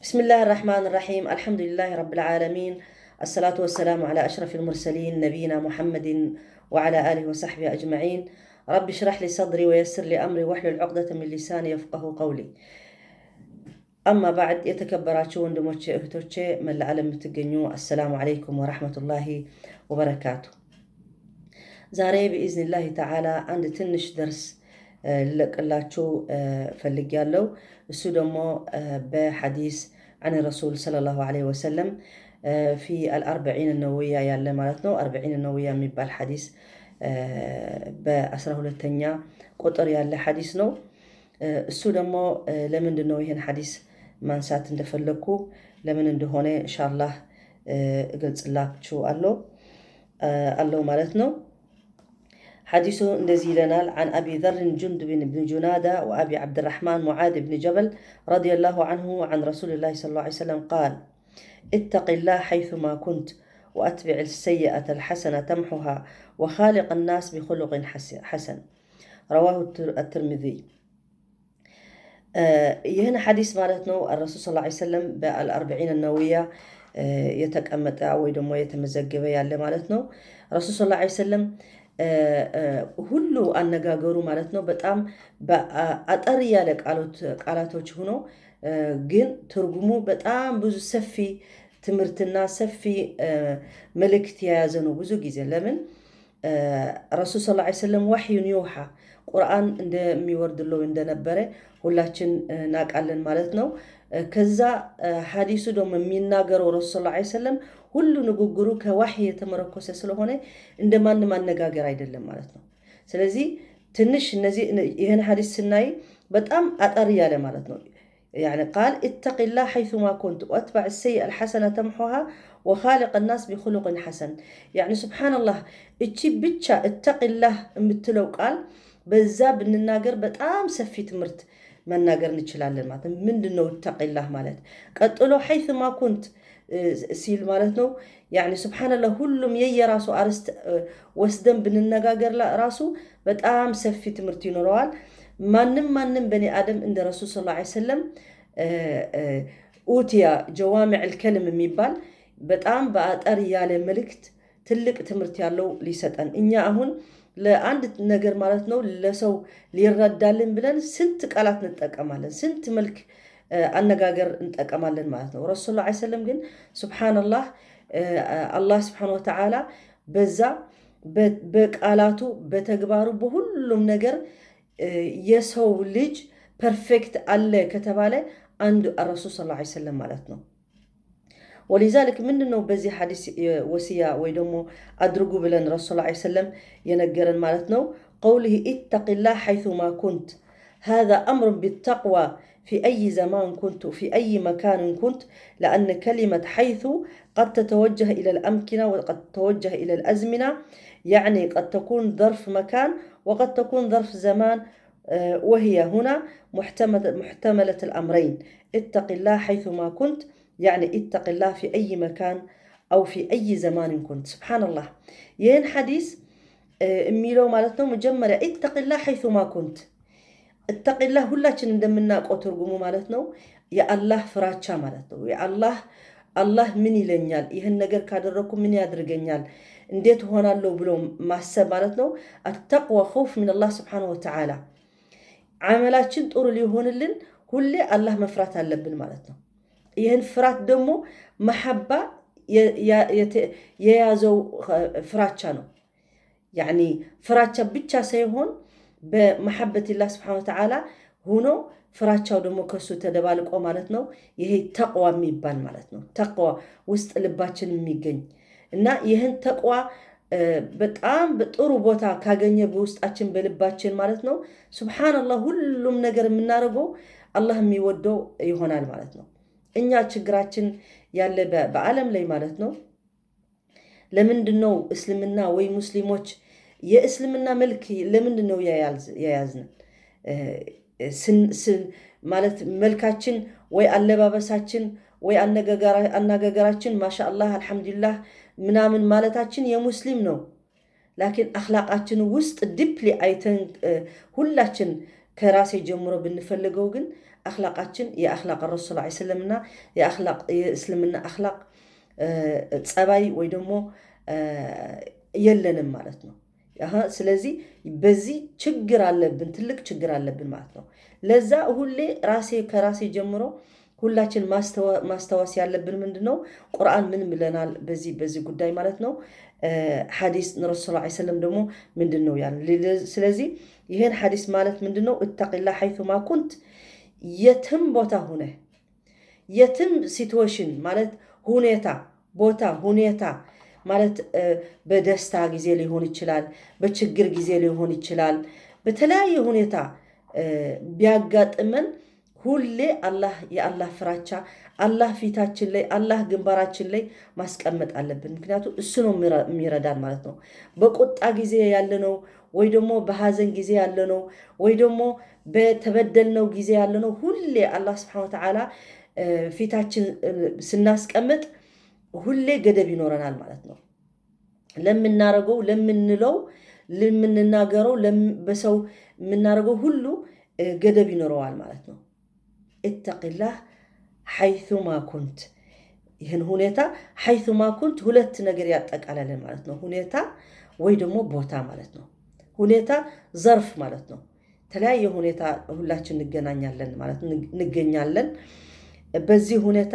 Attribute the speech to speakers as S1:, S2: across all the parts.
S1: بسم الله الرحمن الرحيم. الحمد لله رب العالمين. الصلاة والسلام على أشرف المرسلين نبينا محمد وعلى آله وصحبه أجمعين. رب اشرح لي صدري ويسر لي أمري واحلل عقدة من لساني يفقه قولي. أما بعد يتكبراتشو وندموتشي اهتوتشي من العالم تقنيو. السلام عليكم ورحمة الله وبركاته. زاري بإذن الله تعالى عند تنش درس لكلاتشو فلقيالو السودمو بحديث عن الرسول صلى الله عليه وسلم في الأربعين النووية يالله مالتنو 40 النووية ميبال حديث بأسره للتنيا قطر يالله حديث نو السودمو لمن دنويهن حديث مانسات اندفلكو لمن اندهونه إن شاء الله قلت لك شو قالو مالتنو حديث نزيلنا عن أبي ذر جندب بن جنادة وأبي عبد الرحمن معاذ بن جبل رضي الله عنه عن رسول الله صلى الله عليه وسلم قال: اتق الله حيثما كنت وأتبع السيئة الحسنة تمحها وخالق الناس بخلق حسن. رواه الترمذي. يهنا حديث مالتنا الرسول صلى الله عليه وسلم بالأربعين النووية يتكأمت أو يدمو يتمزقب يالله مالتنا الرسول صلى الله عليه وسلم ሁሉ አነጋገሩ ማለት ነው በጣም አጠር ያለ ቃላቶች ሆኖ ግን ትርጉሙ በጣም ብዙ ሰፊ ትምህርትና ሰፊ መልእክት የያዘ ነው። ብዙ ጊዜ ለምን ረሱል ሰለላሁ ዐለይሂ ወሰለም ወህዩን ይውሃ ቁርአን እንደሚወርድለው እንደነበረ ሁላችን እናውቃለን ማለት ነው። ከዛ ሐዲሱ ደግሞ የሚናገረው ረሱል ሰለላሁ ዐለይሂ ወሰለም ሁሉ ንግግሩ ከወህይ የተመረኮሰ ስለሆነ እንደማን ማነጋገር አይደለም ማለት ነው። ስለዚህ ትንሽ እነዚህ ይሄን ሐዲስ ስናይ በጣም አጠር ያለ ማለት ነው። يعني قال اتق الله حيثما كنت واتبع السيئة الحسنة تمحها وخالق الناس بخلق حسن. يعني سبحان الله እቺ ብቻ اتق الله የምትለው ቃል በዛ ብንናገር በጣም ሰፊ ትምህርት መናገር እንችላለን ማለት ነው። ምንድነው اتق الله ማለት? ቀጥሎ حيثما كنت ሲል ማለት ነው። يعني سبحان الله ሁሉም የየራሱ አርስት ወስደን ብንነጋገር ራሱ በጣም ሰፊ ትምህርት ይኖረዋል። ማንም በኒ አደም እንደ ረሱል ሰለላሁ ዐለይሂ ወሰለም ኡቲያ ጀዋሚዕ الكلم የሚባል በጣም በአጠር ያለ መልእክት ትልቅ ትምህርት ያለው ሊሰጠን እኛ አሁን ለአንድ ነገር ማለት ነው ለሰው ሊረዳልን ብለን ስንት ቃላት እንጠቀማለን፣ ስንት መልክ አነጋገር እንጠቀማለን ማለት ነው። ረሱል ሰለላሁ ዐለይሂ ወሰለም ግን ሱብሃንአላህ አላህ ሱብሃነሁ ወተዓላ በዛ በቃላቱ በተግባሩ በሁሉም ነገር የሰው ልጅ ፐርፌክት አለ ከተባለ አንዱ ረሱል ሰለላሁ ዐለይሂ ወሰለም ማለት ነው። ولذلك ምንድነው በዚህ ሐዲስ ወሲያ ወይ ደግሞ አድርጉ ብለን ረሱል ሰለላሁ ዐለይሂ ወሰለም የነገረን ማለት ነው። قوله اتق الله حيثما كنت هذا أمر بالتقوى في أي زمان كنت في أي مكان كنت، لأن كلمة حيث قد تتوجه إلى الأمكنة وقد تتوجه إلى الأزمنة، يعني قد تكون ظرف مكان وقد تكون ظرف زمان، وهي هنا محتملة الأمرين. اتق الله حيثما كنت يعني اتق الله في أي مكان أو في أي زمان كنت. سبحان الله. ين حديث ميلو مالتنا مجمرة اتق الله حيثما كنت. اتق الله ሁላችን እንደምናውቀው ትርጉሙ ማለት ነው የአላህ ፍራቻ ማለት ነው። የአላህ ምን ይለኛል፣ ይሄን ነገር ካደረኩ ምን ያድርገኛል፣ እንዴት ሆናለሁ ብሎ ማሰብ ማለት ነው። التقوى خوف من الله سبحانه وتعالى። አመላችን ጥሩ ሊሆንልን ሁሌ አላህ መፍራት አለብን ማለት ነው። ይሄን ፍራት ደግሞ መሐባ የያዘው ፍራቻ ነው። يعني ፍራቻ ብቻ ሳይሆን በመሐበት الله سبحانه وتعالى ሆኖ ፍራቻው ደግሞ ከሱ ተደባልቆ ማለት ነው። ይሄ ተቅዋ የሚባል ማለት ነው። ተቅዋ ውስጥ ልባችን የሚገኝ እና ይሄን ተቅዋ በጣም በጥሩ ቦታ ካገኘ በውስጣችን በልባችን ማለት ነው ሱብሃንአላህ ሁሉም ነገር የምናደርገው አላህ የሚወደው ይሆናል ማለት ነው። እኛ ችግራችን ያለ በዓለም ላይ ማለት ነው ለምንድነው እስልምና ወይ ሙስሊሞች የእስልምና መልክ ለምንድነው ያያዝን ማለት መልካችን ወይ አለባበሳችን ወይ አነጋገራችን ማሻአላህ አልহামዱሊላህ ምናምን ማለታችን የሙስሊም ነው። ላኪን አኽላቃችን ውስጥ ዲፕሊ አይተን ሁላችን ከራሴ ጀምሮ ብንፈልገው ግን አኽላቃችን የአኽላቅ ረሱል ሰለላሁ ዐለይሂ ወሰለምና የእስልምና አኽላቅ ጸባይ ወይ ደግሞ የለንም ማለት ነው። ስለዚህ በዚህ ችግር አለብን፣ ትልቅ ችግር አለብን ማለት ነው። ለዛ ሁሌ ከራሴ ጀምሮ ሁላችን ማስተዋስ ያለብን ምንድነው ቁርአን ምን ብለናል በዚህ ጉዳይ ማለት ነው። ሐዲስ ረሱል ሰለላሁ ዐለይሂ ወሰለም ደግሞ ምንድነው ያለው። ስለዚህ ይሄን ሐዲስ ማለት ምንድነው እተቂላህ ሐይቱማ ኩንት፣ የትም ቦታ ሆነ የትም ሲትዌሽን ማለት ሁኔታ ቦታ ሁኔታ ማለት በደስታ ጊዜ ሊሆን ይችላል፣ በችግር ጊዜ ሊሆን ይችላል። በተለያየ ሁኔታ ቢያጋጥመን ሁሌ የአላህ ፍራቻ አላህ ፊታችን ላይ አላህ ግንባራችን ላይ ማስቀመጥ አለብን። ምክንያቱም እሱ ነው የሚረዳን ማለት ነው። በቁጣ ጊዜ ያለነው ወይ ደግሞ በሐዘን ጊዜ ያለነው ወይ ደግሞ በተበደልነው ጊዜ ያለነው ሁሌ አላህ Subhanahu Wa Ta'ala ፊታችን ስናስቀምጥ ሁሌ ገደብ ይኖረናል ማለት ነው። ለምናረገው ለምንለው ለምንናገረው በሰው የምናረገው ሁሉ ገደብ ይኖረዋል ማለት ነው። እተቂላህ ሐይቱማ ኩንት፣ ይህን ሁኔታ ሐይቱማ ኩንት ሁለት ነገር ያጠቃልላል ማለት ነው። ሁኔታ ወይ ደግሞ ቦታ ማለት ነው። ሁኔታ ዘርፍ ማለት ነው። ተለያየ ሁኔታ ሁላችን እንገናኛለን ማለት ነው፣ እንገኛለን። በዚህ ሁኔታ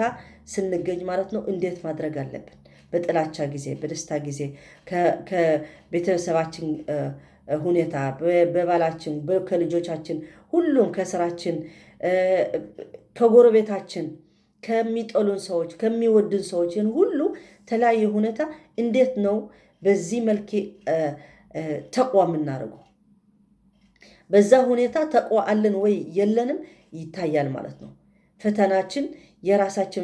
S1: ስንገኝ ማለት ነው እንዴት ማድረግ አለብን? በጥላቻ ጊዜ፣ በደስታ ጊዜ ከቤተሰባችን ሁኔታ፣ በባላችን፣ ከልጆቻችን፣ ሁሉም ከስራችን፣ ከጎረቤታችን፣ ከሚጠሉን ሰዎች፣ ከሚወዱን ሰዎች ሁሉ ተለያየ ሁኔታ እንዴት ነው በዚህ መልክ ተቅዋ የምናደርገው? በዛ ሁኔታ ተቅዋ አለን ወይ የለንም ይታያል ማለት ነው። ፈተናችን የራሳችን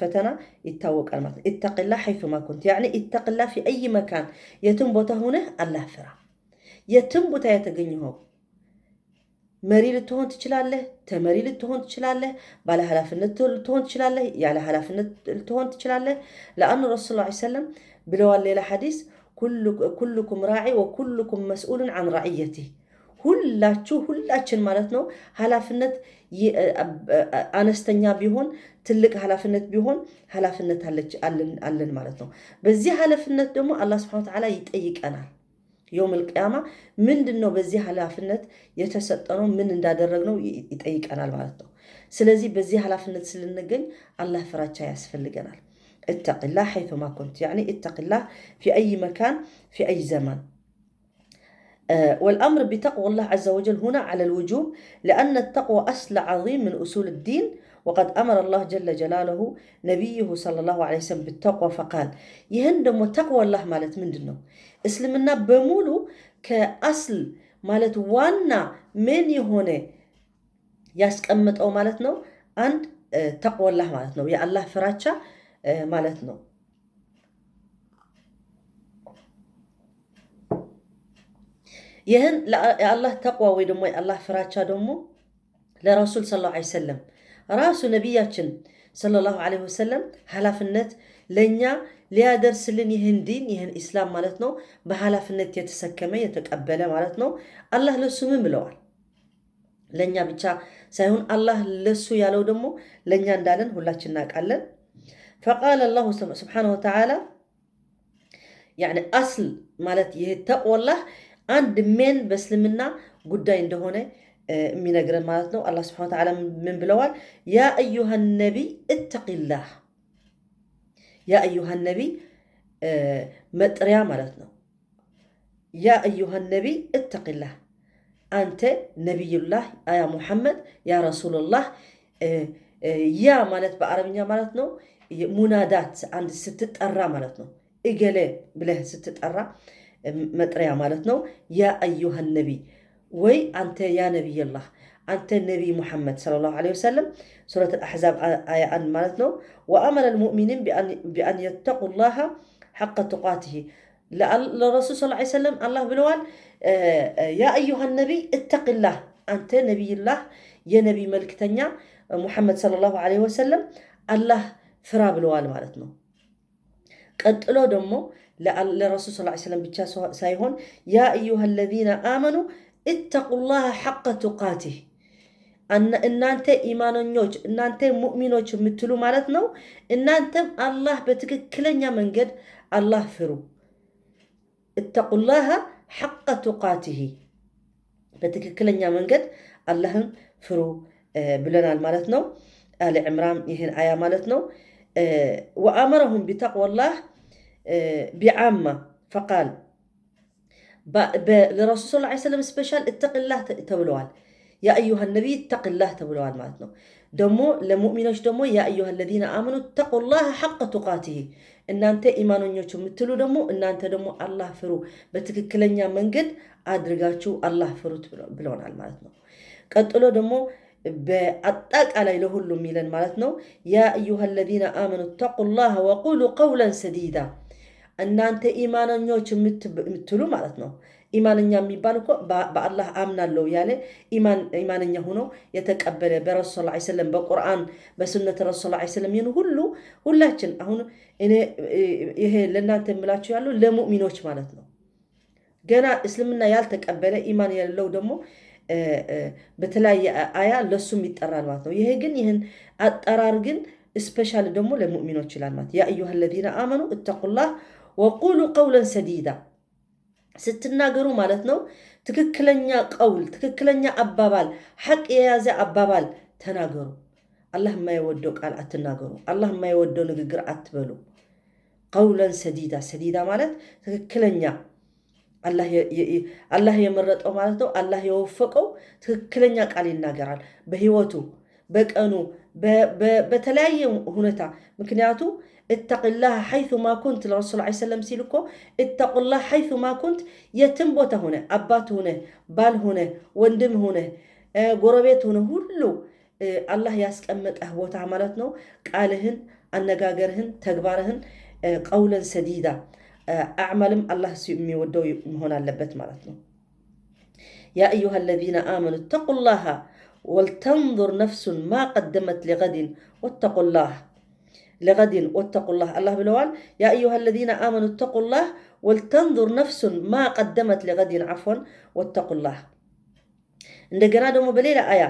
S1: ፈተና ይታወቃል ማለት ነው። ኢተቂላህ ሐይቱማ ኩንት ያኒ ኢተቂላህ ፊ አይ መካን፣ የትም ቦታ ሆነህ አላህ ፍራ። የትም ቦታ የተገኘኸው መሪ ልትሆን ትችላለህ፣ ተመሪ ልትሆን ትችላለህ፣ ባለ ኃላፊነት ልትሆን ትችላለህ፣ ያለ ኃላፊነት ልትሆን ትችላለህ። ለአኑ ረሱል ሰለላሁ ዐለይሂ ወሰለም ብለዋል ሌላ ሐዲስ ኩልኩም ራዒ ወኩልኩም መስኡሉን ዐን ረዕየቲህ፣ ሁላችን ማለት ነው ኃላፊነት አነስተኛ ቢሆን ትልቅ ኃላፊነት ቢሆን ኃላፊነት አለን ማለት ነው። በዚህ ኃላፊነት ደግሞ አላህ Subhanahu Wa Ta'ala ይጠይቀናል የውመል ቂያማ። ምንድነው በዚህ ኃላፊነት የተሰጠነው ምን እንዳደረግነው ይጠይቀናል ማለት ነው። ስለዚህ በዚህ ኃላፊነት ስለንገኝ አላህ ፍራቻ ያስፈልገናል። اتقillah حيثما كنت يعني اتقillah في أي مكان في أي زمان. والأمر بتقوى الله عز وجل هنا على الوجوب، لأن التقوى أصل عظيم من أصول الدين، وقد أمر الله جل جلاله نبيه صلى الله عليه وسلم بالتقوى فقال يهندم تقوى الله مالت من دنو اسلمنا بمولو كأصل مالت وانا من يهونه يسكمت أو مالتنا عند تقوى الله مالتنا يا الله فراتشا مالتنا. ይህን የአላህ ተቅዋ ወይ ደግሞ የአላህ ፍራቻ ደግሞ ለረሱል ሰለላሁ ዐለይሂ ወሰለም ራሱ ነቢያችን ሰለላሁ ዐለይሂ ወሰለም ኃላፊነት ለኛ ሊያደርስልን ይህን ዲን ይህን ኢስላም ማለት ነው በኃላፊነት የተሰከመ የተቀበለ ማለት ነው። አላህ ለሱ ምን ብለዋል? ለኛ ብቻ ሳይሆን አላህ ለሱ ያለው ደግሞ ለኛ እንዳለን ሁላችን እናውቃለን። فقال الله سبحانه وتعالى يعني أصل ማለት ይሄ ተቅዋ አላህ አንድ ሜን በእስልምና ጉዳይ እንደሆነ የሚነግረን ማለት ነው። አላህ Subhanahu Wa Ta'ala ምን ብለዋል? ያ አዩሃ ነቢይ እተቂላህ። ያ አዩሃ ነቢይ መጥሪያ ማለት ነው። ያ አዩሃ ነቢይ እተቂላህ፣ አንተ ነቢዩላህ ያ ሙሐመድ ያ ረሱሉላህ። ያ ማለት በአረብኛ ማለት ነው ሙናዳት፣ አንድ ስትጠራ ማለት ነው። እገሌ ብለህ ስትጠራ መጥሪያ ማለት ነው። ያ አዩሃ ነቢይ ወይ አንተ ያ ነቢይላህ አንተ ነቢይ ሙሐመድ ሰለላሁ ዐለይሂ ወሰለም ሱረት አልአሕዛብ አያ 1 ማለት ነው። ወአመረ አልሙእሚኒን ቢአን የተቁላህ ሐቀ ቱቃቲሂ። ለረሱል ሰለላሁ ዐለይሂ ወሰለም አላህ ብለዋል ያ አዩሃ ነቢይ እተቂላህ፣ አንተ ነቢይላህ የነቢይ መልክተኛ ሙሐመድ ሰለላሁ ዐለይሂ ወሰለም አላህ ፍራ ብለዋል ማለት ነው። ቀጥሎ ደግሞ ለረሱል ሰለላሁ ዐለይሂ ወሰለም ብቻ ሳይሆን ያ አዩሃ الذين آمنوا اتقوا الله حق تقاته፣ እናንተ ኢማኖኞች እናንተ ሙእሚኖች የምትሉ ማለት ነው እናንተም አላህ በትክክለኛ መንገድ አላህ ፍሩ እተቁላህ ሐቀ ቱቃቲሂ በትክክለኛ መንገድ አላህን ፍሩ ብለናል ማለት ነው አለ ዕምራን ይህን አያ ማለት ነው ወአመረሁም ቢተቅዋላህ ቢዓማ ፈቃል ለረሱል ሰለላሁ ዐለይሂ ወሰለም ስፔሻል እተቅላህ ተብለዋል ያ አዩሃ ነቢይ እተቅላህ ተብለዋል ማለት ነው ደግሞ ለሙእሚኖች ደግሞ ያ አዩሃ الذين آمنوا اتقوا الله حق تقاته እናንተ ኢማኖኞች የምትሉ ደግሞ እናንተ ደግሞ አላህ ፍሩ በትክክለኛ መንገድ አድርጋችሁ አላህ ፍሩት ብለውናል ማለት ነው ቀጥሎ ደግሞ በአጣቃላይ ለሁሉም ይለን ማለት ነው ያ አዩሃ الذين آمنوا اتقوا الله وقولوا قولا سديدا እናንተ ኢማኖኞች የምትሉ ማለት ነው ኢማንኛ የሚባል እኮ በአላህ አምናለሁ ያለ ኢማንኛ ሆኖ የተቀበለ በረሱል ሰለላሁ ዐለይሂ ወሰለም በቁርአን በሱነት ረሱል ሰለላሁ ዐለይሂ ወሰለም ሁላችን አሁን እኔ ይሄ ለእናንተ የምላችሁ ያለው ለሙእሚኖች ማለት ነው ገና እስልምና ያልተቀበለ ኢማን ያለው ደግሞ በተለያየ አያ ለሱም ይጠራል ማለት ነው ይሄ ግን ይሄን አጠራር ግን ስፔሻል ደግሞ ለሙእሚኖች ይላል ማለት ያ አዩሃ الذين آمنوا اتقوا الله وقولوا قولا سديدا ስትናገሩ ማለት ነው ትክክለኛ ቀውል ትክክለኛ አባባል ሐቅ የያዘ አባባል ተናገሩ አላህ የማይወደው ቃል አትናገሩ አላህ የማይወደው ንግግር አትበሉ قولا سديدا سديدا ማለት ትክክለኛ አላህ የመረጠው ማለት ነው አላህ የወፈቀው ትክክለኛ ቃል ይናገራል በህይወቱ በቀኑ በተለያየ ሁኔታ ምክንያቱ اتق الله حيث ما كنت لرسول الله عليه وسلم سيلكو اتق الله حيث ما كنت يتم بوتا هنا أبات هنا بال هنا وندم هنا قربيت هنا هلو الله ياسك أمت أهبوت عملتنا قالهن النقاقرهن تقبارهن قولا سديدا أعملم الله سيؤمي ودو هنا اللبت مالتنا يا أيها الذين آمنوا اتقوا الله ولتنظر نفس ما قدمت لغد واتقوا الله لغد واتقوا الله الله بلوال يا أيها الذين آمنوا اتقوا الله ولتنظر نفس ما قدمت لغد عفوا واتقوا الله عندنا دوم بليلة آية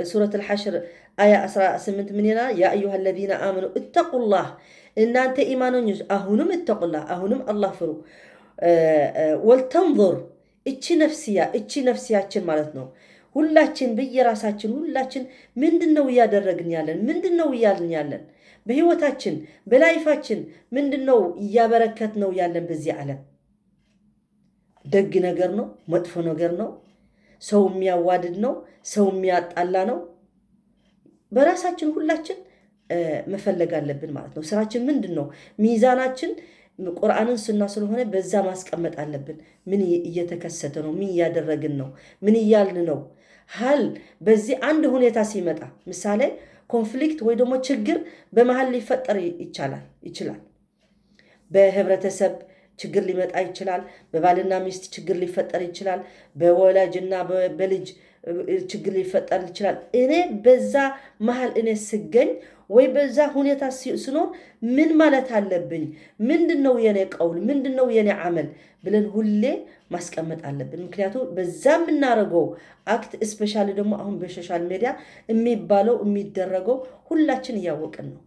S1: سورة الحشر آية 18 مننا يا أيها الذين آمنوا اتقوا الله إن أنت إيمان يج أهونم اتقوا الله أهونم الله فرو ولتنظر إتشي نفسيا إتشي مالتنا ሁላችን በየራሳችን ሁላችን ምንድነው ያደረግን ያለን ምንድነው ያልን ያለን በህይወታችን በላይፋችን ምንድነው ያበረከትነው ያለን በዚህ ዓለም ደግ ነገር ነው መጥፎ ነገር ነው ሰው የሚያዋድድ ነው ሰው የሚያጣላ ነው በራሳችን ሁላችን መፈለግ አለብን ማለት ነው ስራችን ምንድነው ሚዛናችን ቁርአንን ሱና ስለሆነ በዛ ማስቀመጥ አለብን ምን እየተከሰተ ነው ምን ያደረግን ነው ምን ይያልን ነው هل በዚህ አንድ ሁኔታ ሲመጣ ምሳሌ ኮንፍሊክት ወይ ደግሞ ችግር በመሃል ሊፈጠር ይችላል በህብረተሰብ ችግር ሊመጣ ይችላል በባልና ሚስት ችግር ሊፈጠር ይችላል በወላጅና በልጅ ችግር ሊፈጠር ይችላል እኔ በዛ መሃል እኔ ስገኝ ወይ በዛ ሁኔታ ሲኖር ምን ማለት አለብኝ ምንድነው የኔ ቀውል ምንድነው የኔ አመል ብለን ሁሌ ማስቀመጥ አለብን ምክንያቱም በዛ ምናረገው አክት ስፔሻሊ ደግሞ አሁን በሶሻል ሚዲያ የሚባለው የሚደረገው ሁላችን ያወቅን ነው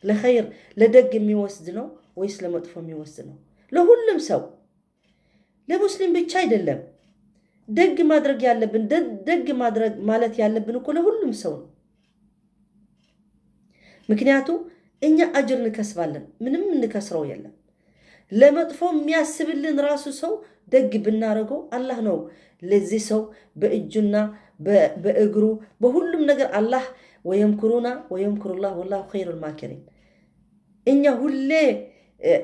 S1: ለኸይር ለደግ የሚወስድ ነው ወይስ ለመጥፎ የሚወስድ ነው ለሁሉም ሰው ለሙስሊም ብቻ አይደለም ደግ ማድረግ ያለብን ደግ ማድረግ ማለት ያለብን እኮ ለሁሉም ሰው ነው ምክንያቱም እኛ አጅር እንከስባለን ምንም እንከስረው የለም ለመጥፎ የሚያስብልን ራሱ ሰው ደግ ብናረገው አላህ ነው ለዚህ ሰው በእጁና በእግሩ በሁሉም ነገር አላህ ወየምኩሩና ወየምኩሩላህ ወላሁ ኸይሩል ማኪሪን እኛ ሁሌ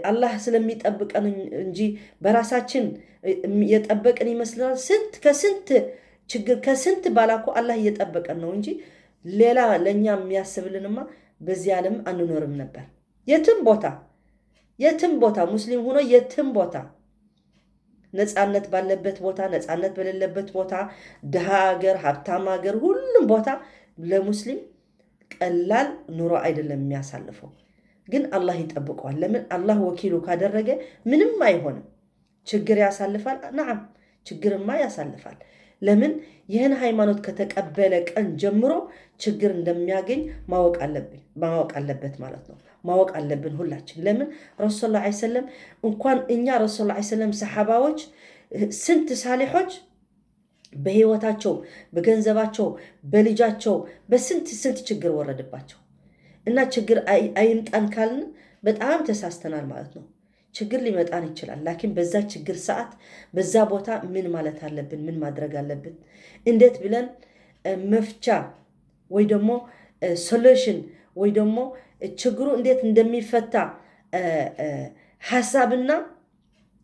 S1: አላህ ስለሚጠብቀን እንጂ በራሳችን የጠበቀን ይመስላል ከስንት ችግር ከስንት ባላኮ አላህ እየጠበቀን ነው እንጂ ሌላ ለኛ የሚያስብልንማ በዚህ ዓለም አንኖርም ነበር የትም ቦታ ሙስሊም ሆኖ የትም ቦታ ነፃነት ባለበት ቦታ ነፃነት በሌለበት ቦታ ደሃ ሀገር ሀብታም ሀገር ሁሉም ቦታ ለሙስሊም ቀላል ኑሮ አይደለም የሚያሳልፈው ግን አላህ ይጠብቀዋል ለምን አላህ ወኪሉ ካደረገ ምንም አይሆንም ችግር ያሳልፋል نعم ችግርማ ያሳልፋል ለምን ይህን ሃይማኖት ከተቀበለ ቀን ጀምሮ ችግር እንደሚያገኝ ማወቅ አለበት ማለት ነው። ማወቅ አለብን ሁላችን። ለምን ረሱል ሰለላሁ ዐለይሂ ወሰለም እንኳን እኛ ረሱል ሰለላሁ ዐለይሂ ወሰለም ሰሐባዎች ስንት ሳሊሖች በህይወታቸው በገንዘባቸው በልጃቸው በስንት ችግር ወረደባቸው እና ችግር አይምጣን ካልን በጣም ተሳስተናል ማለት ነው። ችግር ሊመጣን ይችላል። ላኪን በዛ ችግር ሰዓት በዛ ቦታ ምን ማለት አለብን? ምን ማድረግ አለብን? እንዴት ብለን መፍቻ ወይ ደግሞ ሶሉሽን ወይ ደግሞ ችግሩ እንዴት እንደሚፈታ ሐሳብና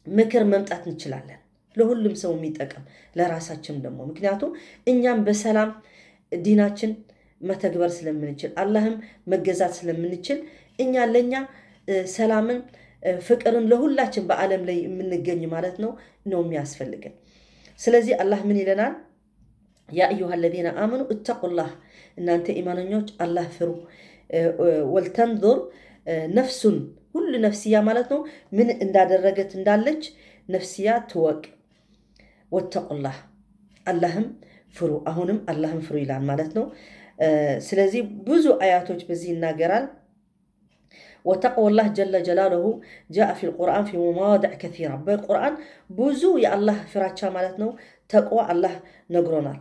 S1: ምክር መምጣት እንችላለን። ለሁሉም ሰው የሚጠቅም ለራሳችን ደግሞ ምክንያቱም እኛም በሰላም ዲናችን መተግበር ስለምንችል አላህም መገዛት ስለምንችል እኛ ለኛ ሰላምን ፍቅርን ለሁላችን በዓለም ላይ የምንገኝ ማለት ነው የሚያስፈልገን። ስለዚህ አላህ ምን ይለናል? ያ አዩሃ الذين آمنوا اتقوا الله እናንተ ኢማንኞች አላህ ፍሩ። ወልተንዙር ነፍሱን ሁሉ ነፍስያ ማለት ነው ምን እንዳደረገት እንዳለች ነፍስያ ትወቅ። ወተቁላህ አላህም ፍሩ። አሁንም አላህም ፍሩ ይላል ማለት ነው። ስለዚህ ብዙ አያቶች በዚህ ይናገራል። وتقوى الله جل جلاله جاء في القرآن في مواضع كثيرة. بالقرآن بوزو يا الله فراتشا مالتنا تقوى الله نقرنا.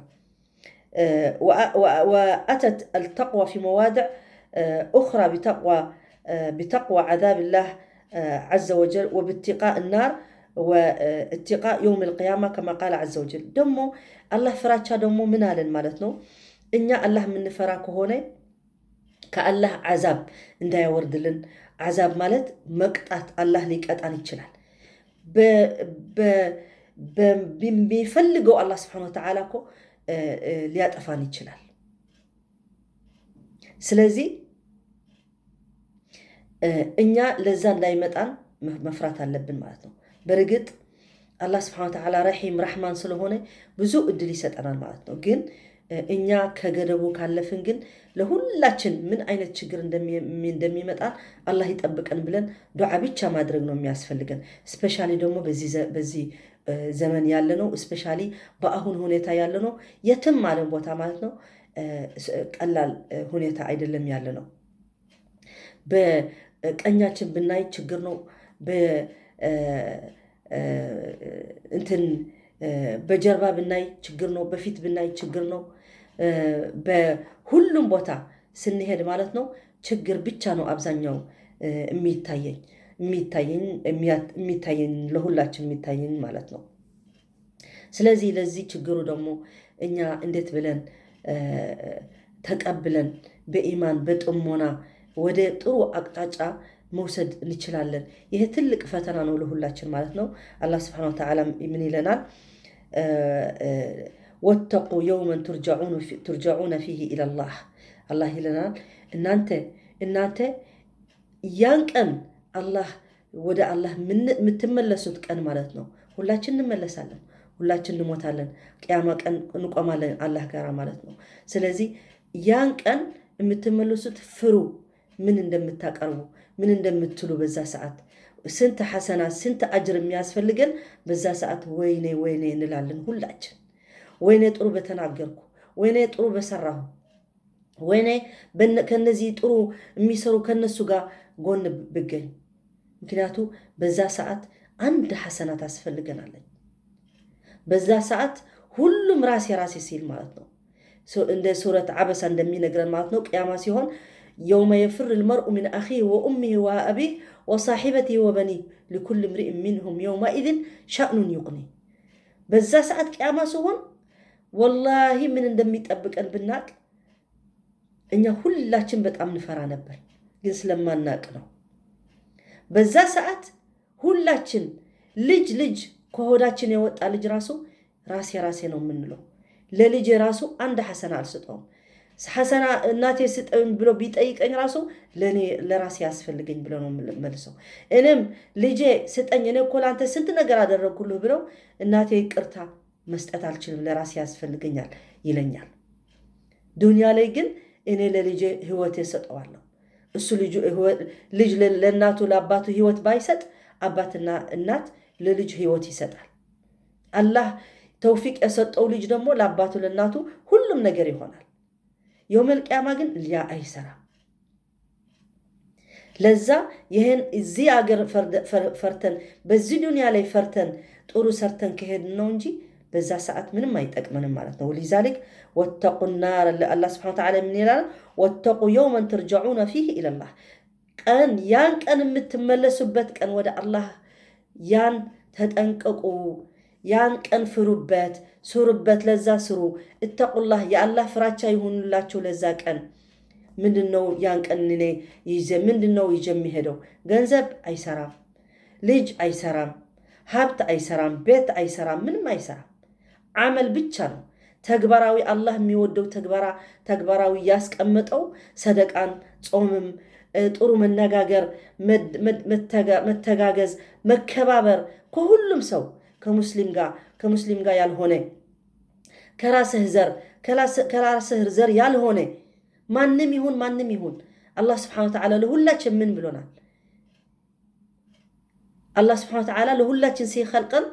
S1: وأتت التقوى في مواضع أخرى بتقوى عذاب الله عز وجل وباتقاء النار واتقاء يوم القيامة كما قال عز وجل. دمو الله فراتشا دمو منال مالتنا إن الله من فراكه هنا كالله عذاب اندا يوردلن عذاب مالت مقطات الله ሊቀጣን ይችላል በሚፈልገው الله سبحانه وتعالى እኮ ሊያጠፋን ይችላል። ስለዚህ እኛ ለዛ እንዳይመጣን መፍራት አለብን ማለት ነው። በርግጥ الله سبحانه وتعالى رحيم رحمن ስለሆነ ብዙ እድል ይሰጠናል ማለት ነው። ግን እኛ ከገደቡ ካለፍን ግን ለሁላችን ምን አይነት ችግር እንደሚመጣ አላህ ይጠብቀን ብለን ዱዓ ብቻ ማድረግ ነው የሚያስፈልገን። ስፔሻሊ ደግሞ በዚህ ዘመን ያለ ነው ስፔሻሊ በአሁን ሁኔታ ያለ ነው የትም ዓለም ቦታ ማለት ነው ቀላል ሁኔታ አይደለም ያለ ነው። በቀኛችን ብናይ ችግር ነው። በጀርባ ብናይ ችግር ነው። በፊት ብናይ ችግር ነው። በሁሉም ቦታ ስንሄድ ማለት ነው ችግር ብቻ ነው አብዛኛው የሚታየኝ ለሁላችን የሚታየኝ ማለት ነው። ስለዚህ ለዚህ ችግሩ ደግሞ እኛ እንዴት ብለን ተቀብለን በኢማን በጥሞና ወደ ጥሩ አቅጣጫ መውሰድ እንችላለን? ይሄ ትልቅ ፈተና ነው ለሁላችን ማለት ነው። አላህ Subhanahu Wa Ta'ala ምን ይለናል? واتقوا يوما ترجعون فيه إلى الله. الله ይለናል እናንተ ያን ቀን አላህ ወደ አላህ የምትመለሱት ቀን ማለት ነው። ሁላችን እንመለሳለን፣ ሁላችን እንሞታለን፣ ቂያማ ቀን እንቆማለን አላህ ጋር ማለት ነው። ስለዚህ ያን ቀን የምትመለሱት ፍሩ። ምን እንደምታቀርቡ ምን እንደምትሉ በዛ ሰዓት ስንት ሐሰና ስንት አጅር የሚያስፈልገን በዛ ሰዓት ወይኔ እንላለን ሁላችን። ወይኔ ጥሩ በተናገርኩ፣ ወይኔ ጥሩ በሰራሁ፣ ወይኔ ከነዚህ ጥሩ የሚሰሩ ከነሱ ጋር ጎን ብገኝ። ምክንያቱም በዛ ሰዓት አንድ ሐሰና ታስፈልገናለች። በዛ ሰዓት ሁሉም ራሴ ሲል ማለት ነው እንደ ሱረት አበሳ እንደሚነግረን ማለት ነው ቂያማ ሲሆን يوم يفر المرء من أخيه وأمه وأبيه وصاحبته وبنيه لكل امرئ منهم يومئذ شأن يغني. بزا ساعات قيامة سهون والله من اندمي تطبقن بالناق እኛ ሁላችን በጣም ንፈራ ነበር፣ ግን ስለማናቅ ነው። በዛ ሰዓት ሁላችን ልጅ ከሆዳችን የወጣ ልጅ ራሱ ራሴ ነው የምንለው። ለልጅ ራሱ አንድ ሐሰና አልሰጠውም። ሐሰና እናቴ ስጠኝ ብሎ ቢጠይቀኝ ራሱ ለራሴ ያስፈልገኝ ብሎ ነው መልሰው። እኔም ልጄ ስጠኝ እኔ እኮ ላንተ ስንት ነገር አደረኩልህ ብሎ እናቴ ይቅርታ መስጠት አልችልም ለራሴ ያስፈልገኛል ይለኛል። ዱንያ ላይ ግን እኔ ለልጄ ህይወት እሰጠዋለሁ። እሱ ልጅ ለእናቱ ለአባቱ ህይወት ባይሰጥ አባትና እናት ለልጅ ህይወት ይሰጣል። አላህ ተውፊቅ የሰጠው ልጅ ደግሞ ለአባቱ ለእናቱ ሁሉም ነገር ይሆናል። የውመል ቂያማ ግን ያ አይሰራም። ለዛ ይሄን እዚህ አገር ፈርተን በዚህ ዱንያ ላይ ፈርተን ጥሩ ሰርተን ከሄድን ነው እንጂ በዛ ሰዓት ምንም አይጠቅመንም ማለት ነው። ولذلك واتقوا النار الله سبحانه وتعالى من ይላል واتقوا يوما ترجعون فيه الى الله ቀን ያን ቀን የምትመለሱበት ቀን ወደ አላህ ያን ተጠንቀቁ። ያን ቀን ፍሩበት፣ ሱሩበት፣ ለዛ ስሩ። እተቁላህ የአላህ ፍራቻ ይሁንላችሁ ለዛ ቀን። ምንድነው ያን ቀን እኔ ይዤ ምንድነው ይዤ የሚሄደው? ገንዘብ አይሰራም፣ ልጅ አይሰራም፣ ሀብት አይሰራም፣ ቤት አይሰራም፣ ምንም አይሰራም። አመል ብቻ ነው ተግባራዊ አላህ የሚወደው ተግባራዊ ያስቀመጠው ሰደቃን፣ ጾምም፣ ጥሩ መነጋገር፣ መተጋገዝ፣ መከባበር ከሁሉም ሰው ከሙስሊም ጋር ያልሆነ ከራስህ ዘር ያልሆነ ማንም ይሁን አላህ Subhanahu Wa Ta'ala ለሁላችን ምን ብሎናል? አላህ Subhanahu Wa Ta'ala ለሁላችን ሲخلقን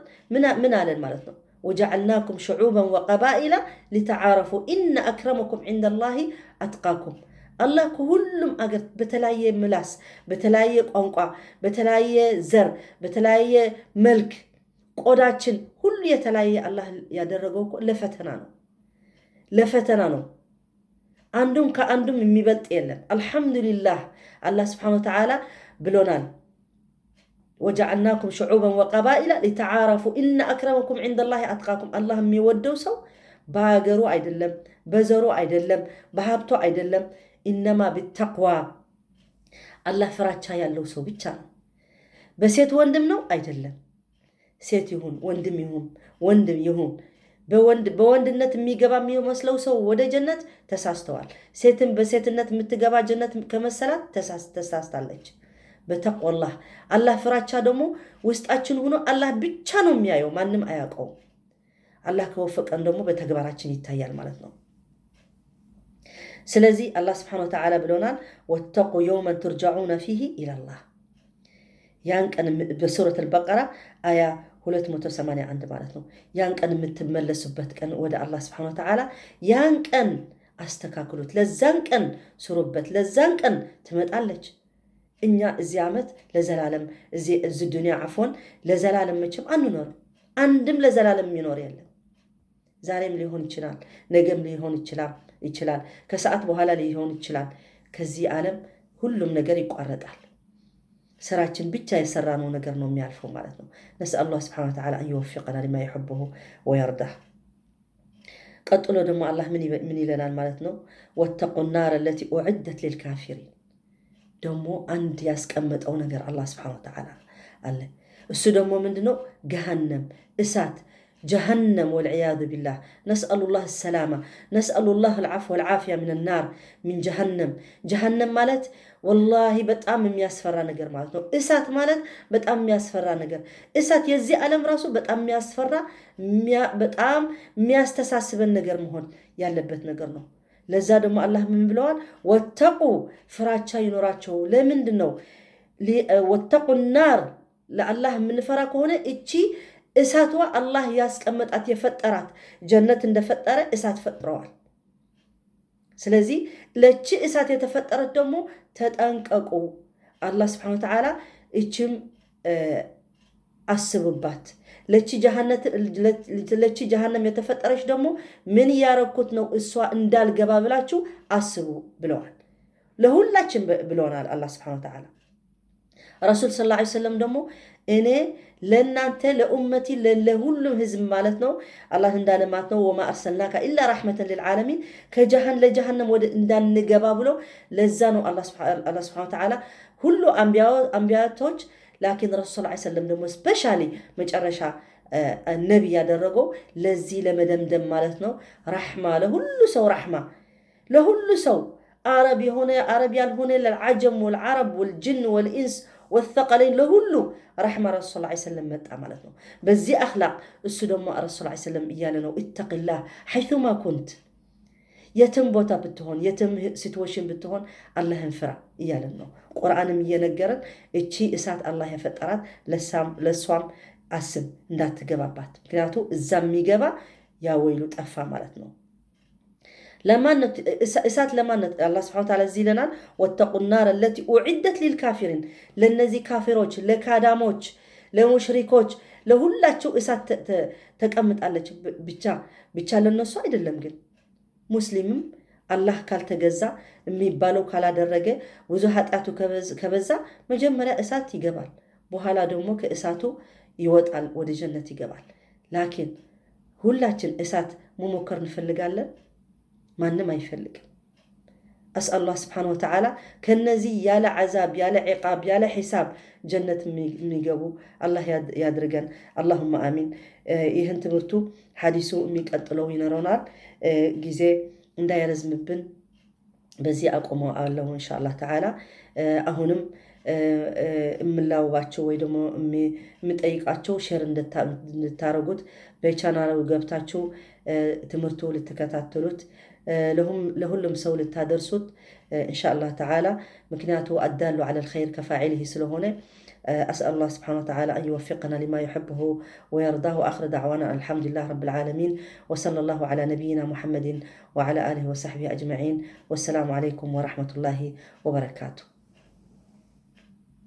S1: ምን አለን ማለት ነው? وجعلناكم شعوبا وقبائل لتعارفوا إن أكرمكم عند الله أتقاكم. الله كلهم أجر بتلاقي ملاس، بتلاقي قنقع، بتلاقي زر، بتلاقي ملك، قداتشن كل يتلاقي الله يدرجوك لفتنا ነው አንዱም ከአንዱም የሚበልጥ የለም። አልহামዱሊላህ አላህ Subhanahu Wa Ta'ala ብሎናል وجعلناكم شعوبا وقبائل لتعارفوا إن أكرمكم عند الله أتقاكم. الله የሚወደው ሰው በአገሩ አይደለም፣ በዘሩ አይደለም፣ በሀብቱ አይደለም፣ إنما بالتقوى الله ፍራቻ ያለው ሰው ብቻ ነው። በሴት ወንድም ነው አይደለም፣ ሴት ይሁን ወንድም ይሁን በወንድነት የሚገባ የሚመስለው ሰው ወደ ጀነት ተሳስተዋል። ሴትም በሴትነት የምትገባ ጀነት ከመሰላት ተሳስታለች። በተቅዋላህ አላህ ፍራቻ ደግሞ ውስጣችን ሆኖ አላህ ብቻ ነው የሚያየው፣ ማንም አያውቀው። አላህ ከወፈቀን ደግሞ በተግባራችን ይታያል ማለት ነው። ስለዚህ አላህ Subhanahu Wa Ta'ala ብሎናል واتقوا يوما ترجعون فيه الى الله። ያን ቀን በሱረት አልበቀራ አያ 281 ማለት ነው። ያን ቀን የምትመለሱበት ቀን ወደ አላህ Subhanahu Wa Ta'ala ያን ቀን አስተካክሉት፣ ለዛን ቀን ሱሩበት፣ ለዛን ቀን ትመጣለች። እኛ እዚህ ዓመት ለዘላለም እዚህ ዱንያ አፎን ለዘላለም መቼም አንኖር፣ አንድም ለዘላለም የሚኖር የለም። ዛሬም ሊሆን ይችላል፣ ነገም ሊሆን ይችላል፣ ከሰዓት በኋላ ሊሆን ይችላል። ከዚህ ዓለም ሁሉም ነገር ይቋረጣል። ስራችን ብቻ የሰራነው ነገር ነው የሚያልፈው ማለት ነው። نسأل الله سبحانه وتعالى أن يوفقنا لما يحبه ويرضاه. ቀጥሎ ደግሞ አላህ ምን ይለናል ማለት ነው? واتقوا النار التي أعدت للكافرين። ደግሞ አንድ ያስቀመጠው ነገር አላህ Subhanahu Wa Ta'ala አለ። እሱ ደግሞ ምንድነው? جهنم እሳት جهنم والعياذ بالله. نسأل الله السلامة، نسأل الله العفو والعافية من النار من جهنم ማለት والله በጣም የሚያስፈራ ነገር ማለት ነው። እሳት ማለት በጣም የሚያስፈራ ነገር። እሳት የዚህ ዓለም ራሱ በጣም የሚያስፈራ በጣም የሚያስተሳስበን ነገር መሆን ያለበት ነገር ነው። ለዛ ደግሞ አላህ ምን ብለዋል? ወተቁ ፍራቻ ይኖራቸው። ለምንድነው ወተቁ النار? ለአላህ የምንፈራ ከሆነ እቺ እሳቷ አላህ ያስቀመጣት የፈጠራት ጀነት እንደፈጠረ እሳት ፈጥረዋል። ስለዚህ ለቺ እሳት የተፈጠረት ደግሞ ተጠንቀቁ። አላህ Subhanahu Wa Ta'ala እቺም አስቡባት። ለቺ ጀሃነም የተፈጠረች ደግሞ ምን ያረኩት ነው እሷ እንዳልገባ ብላችሁ አስቡ ብለዋል። ለሁላችን ብለውናል አላህ Subhanahu Wa Ta'ala። ረሱል ሰለላሁ ዐለይሂ ወሰለም ደግሞ እኔ ለእናንተ ለኡመቲ ለሁሉም ህዝብ ማለት ነው አላህ እንዳለ ማለት ነው ወማ አርሰልናካ ኢላ ረሕመተን ሊልዓለሚን ለጀሃነም ወደ እንዳንገባ ብሎ ለዛ ነው አላህ Subhanahu Wa Ta'ala ሁሉ አንቢያቶች ላኪን ረሱል ሰለላሁ ዐለይሂ ወሰለም ደግሞ ስፔሻሊ መጨረሻ ነብይ ያደረገው ለዚህ ለመደምደም ማለት ነው ረሕማ ለሁሉ ሰው ረሕማ ለሁሉ ሰው አረብ ያልሆነ ለልዓጀም ወልዓረብ ወልጅን ወልኢንስ والثقلين ለሁሉ ረሕማ ረሱል ሰለላሁ ዐለይሂ ወሰለም መጣ ማለት ነው። በዚህ አኽላቅ እሱ ደግሞ ረሱል ሰለላሁ ዐለይሂ ወሰለም እያለ ነው ኢተቂላህ ሐይቱማ ኩንት፣ የትም ቦታ ብትሆን የትም ሲትዌሽን ብትሆን አላህን ፍራ እያለን ነው። ቁርአንም እየነገረን እቺ እሳት አላህ የፈጠራት ለሷም አስብ እንዳትገባባት። ምክንያቱ እዛ የሚገባ ያ ወይሉ ጠፋ ማለት ነው። ለማነት እሳት ለማነት አላህ Subhanahu Wa Ta'ala እዚህ ይለናል ወተቁ النار التي أعدت للكافرين ለነዚህ ካፊሮች ለካዳሞች ለሙሽሪኮች ለሁላቸው እሳት ተቀምጣለች። ብቻ ለነሱ አይደለም ግን ሙስሊምም አላህ ካልተገዛ የሚባለው ካላደረገ ብዙ ኃጢያቱ ከበዛ መጀመሪያ እሳት ይገባል፣ በኋላ ደግሞ ከእሳቱ ይወጣል፣ ወደ ጀነት ይገባል። ላኪን ሁላችን እሳት መሞከር እንፈልጋለን? ማንም አይፈልግም። أسأل الله سبحانه وتعالى كنزي يالا عذاب يالا عقاب يالا حساب جنة ميقبو الله يادرقن اللهم آمين. إيهن تمرتو حديثو ميقاتلو ينرونال جيزي اندا يرزم بن بزي أقومو الله إن شاء الله تعالى. أهونم እምላውባቸው ወይ ደግሞ የምጠይቃቸው ሼር እንድታረጉት በቻናሉ ገብታችሁ ትምህርቱ ልትከታተሉት ለሁሉም ሰው ልታደርሱት ኢንሻአላህ ተዓላ። ምክንያቱ አዳሉ على الخير كفاعله ስለሆነ أسأل الله سبحانه وتعالى أن يوفقنا لما يحبه ويرضاه. آخر دعوانا الحمد لله رب العالمين وصلى الله على نبينا محمد وعلى آله وصحبه أجمعين والسلام عليكم ورحمة الله وبركاته.